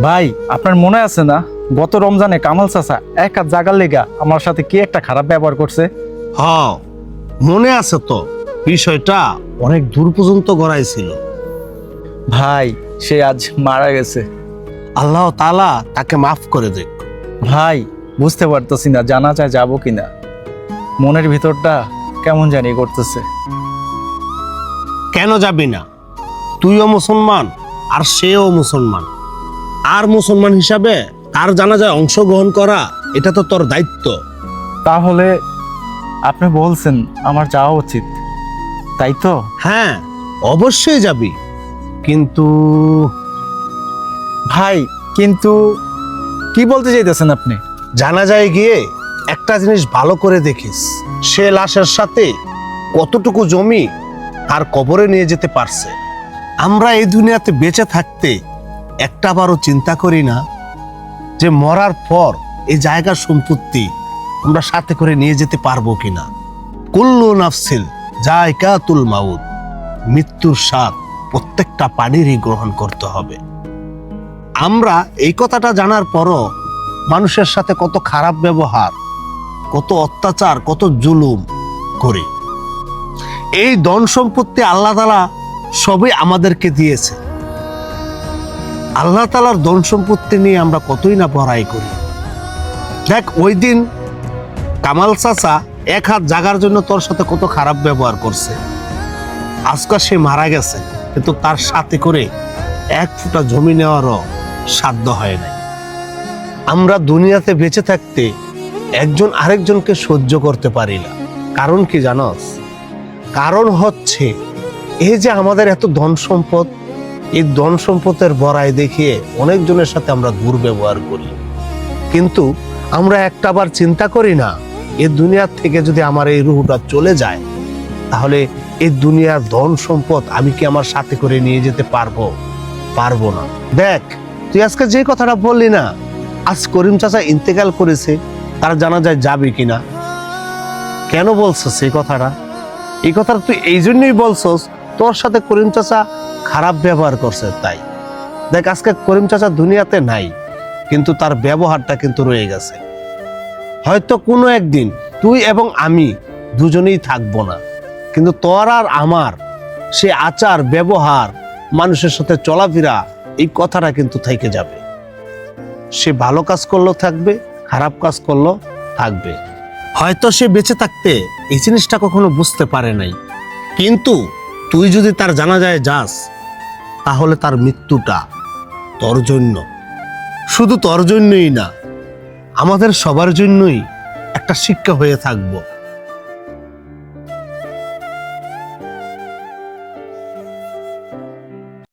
ভাই, আপনার মনে আছে না গত রমজানে কামাল চাচা এক হাত জাগার লেগা আমার সাথে কি একটা খারাপ ব্যবহার করছে? হ, মনে আছে তো। বিষয়টা অনেক দূর পর্যন্ত গড়াইছিল। ভাই, সে আজ মারা গেছে। আল্লাহ তাআলা তাকে মাফ করে দেখ। ভাই, বুঝতে পারতেছি না জানাজায় যাবো কিনা। মনের ভিতরটা কেমন জানি করতেছে। কেন যাবি না? তুইও মুসলমান আর সেও মুসলমান। আর মুসলমান হিসাবে তার জানাজায় অংশগ্রহণ করা এটা তো তোর দায়িত্ব। তাহলে আপনি বলছেন আমার যাওয়া উচিত, তাই তো? হ্যাঁ, অবশ্যই যাবি, কিন্তু ভাই, কিন্তু কি বলতে চাইতেছেন আপনি? জানাজায় গিয়ে একটা জিনিস ভালো করে দেখিস, সে লাশের সাথে কতটুকু জমি তার কবরে নিয়ে যেতে পারছে। আমরা এই দুনিয়াতে বেঁচে থাকতে একটাবারও চিন্তা করি না যে মরার পর এই জায়গার সম্পত্তি আমরা সাথে করে নিয়ে যেতে পারবো কিনা। কুল্লু নাফসিল যায়কাতুল মাউত, মৃত্যুর স্বাদ প্রত্যেকটা প্রাণীরই গ্রহণ করতে হবে। আমরা এই কথাটা জানার পরও মানুষের সাথে কত খারাপ ব্যবহার, কত অত্যাচার, কত জুলুম করি। এই ধন সম্পত্তি আল্লাহ তাআলা সবই আমাদেরকে দিয়েছে। আল্লাহ তাআলার ধন সম্পত্তি নিয়ে আমরা কতই না বড়াই করি। দেখ, ওই দিন কামাল চাচা এক হাত জাগার জন্য তোর সাথে কত খারাপ ব্যবহার করছে। আজকাল সে মারা গেছে, কিন্তু তার সাথে করে এক ফুটা জমি নেওয়ারও সাধ্য হয় নাই। আমরা দুনিয়াতে বেঁচে থাকতে একজন আরেকজনকে সহ্য করতে পারি না। কারণ কি জানোস? কারণ হচ্ছে এই যে আমাদের এত ধন সম্পদ, এই ধন সম্পদের বড়াই দেখিয়ে অনেকজনের সাথে আমরা দুর্ব্যবহার করি। কিন্তু আমরা একটাবার চিন্তা করি না, এই দুনিয়ার থেকে যদি আমার এই রূহটা চলে যায়, তাহলে এই দুনিয়ার ধন সম্পদ আমি কি আমার সাথে করে নিয়ে যেতে পারবো? পারবো না। দেখ, তুই আজকে যে কথাটা বললি না, আজ করিম চাচা ইন্তেকাল করেছে, তার জানাজায় যাবি কিনা? কেন বলছস এই কথাটা? এই কথাটা তুই এই জন্যই বলছস তোর সাথে করিম চাচা খারাপ ব্যবহার করছে তাই। দেখ, আজকে করিম চাচা দুনিয়াতে নাই, কিন্তু তার ব্যবহারটা কিন্তু রয়ে গেছে। হয়তো কোনো একদিন তুই এবং আমি দুজনেই থাকবো না, কিন্তু তোর আর আমার সে আচার ব্যবহার, মানুষের সাথে চলাফেরা, এই কথাটা কিন্তু থেকে যাবে। সে ভালো কাজ করলেও থাকবে, খারাপ কাজ করলেও থাকবে। হয়তো সে বেঁচে থাকতে এই জিনিসটা কখনো বুঝতে পারে নাই, কিন্তু তুই যদি তার জানাজায় যাস, তাহলে তার মৃত্যুটা তোর জন্য, শুধু তোর জন্যই না, আমাদের সবার জন্যই একটা শিক্ষা হয়ে থাকবো।